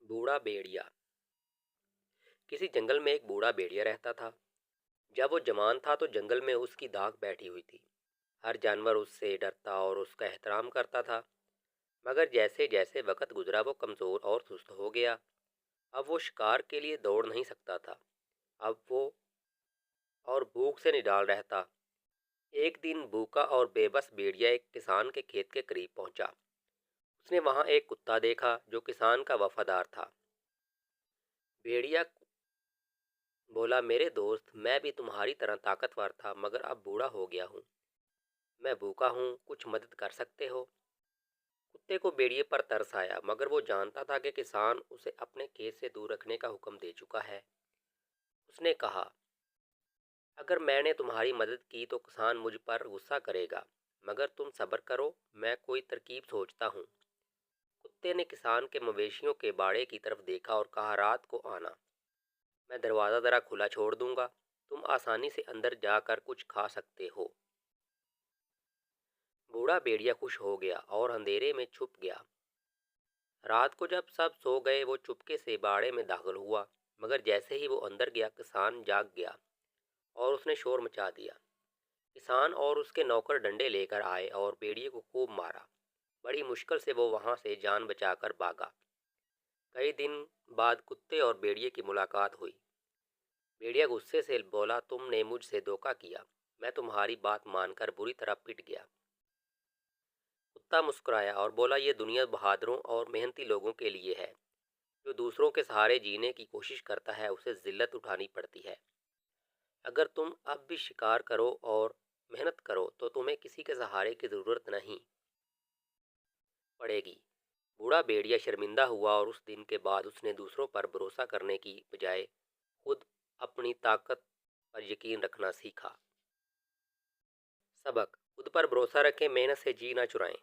बूढ़ा भेड़िया। किसी जंगल में एक बूढ़ा भेड़िया रहता था। जब वो जवान था तो जंगल में उसकी दाग बैठी हुई थी। हर जानवर उससे डरता और उसका एहतराम करता था। मगर जैसे जैसे वक्त गुजरा वो कमज़ोर और सुस्त हो गया। अब वो शिकार के लिए दौड़ नहीं सकता था। अब वो और भूख से निडाल रहता। एक दिन भूखा और बेबस भेड़िया एक किसान के खेत के करीब पहुंचा। उसने वहां एक कुत्ता देखा जो किसान का वफादार था। भेड़िया बोला, मेरे दोस्त, मैं भी तुम्हारी तरह ताकतवर था मगर अब बूढ़ा हो गया हूँ। मैं भूखा हूँ, कुछ मदद कर सकते हो? कुत्ते को भेड़िए पर तरस आया मगर वो जानता था कि किसान उसे अपने खेत से दूर रखने का हुक्म दे चुका है। उसने कहा, अगर मैंने तुम्हारी मदद की तो किसान मुझ पर गुस्सा करेगा, मगर तुम सब्र करो, मैं कोई तरकीब सोचता हूँ। कुत्ते ने किसान के मवेशियों के बाड़े की तरफ देखा और कहा, रात को आना, मैं दरवाज़ा ज़रा खुला छोड़ दूंगा, तुम आसानी से अंदर जाकर कुछ खा सकते हो। बूढ़ा भेड़िया खुश हो गया और अंधेरे में छुप गया। रात को जब सब सो गए वो चुपके से बाड़े में दाखिल हुआ। मगर जैसे ही वो अंदर गया किसान जाग गया और उसने शोर मचा दिया। किसान और उसके नौकर डंडे लेकर आए और भेड़िए को खूब मारा। बड़ी मुश्किल से वो वहां से जान बचाकर भागा। कई दिन बाद कुत्ते और भेड़िए की मुलाकात हुई। भेड़िया गुस्से से बोला, तुमने मुझसे धोखा किया, मैं तुम्हारी बात मानकर बुरी तरह पिट गया। कुत्ता मुस्कुराया और बोला, ये दुनिया बहादुरों और मेहनती लोगों के लिए है। जो दूसरों के सहारे जीने की कोशिश करता है उसे जिल्लत उठानी पड़ती है। अगर तुम अब भी शिकार करो और मेहनत करो तो तुम्हें किसी के सहारे की ज़रूरत नहीं पड़ेगी। बूढ़ा भेड़िया शर्मिंदा हुआ और उस दिन के बाद उसने दूसरों पर भरोसा करने की बजाय खुद अपनी ताकत पर यकीन रखना सीखा। सबक: खुद पर भरोसा रखें, मेहनत से जी ना चुराएं।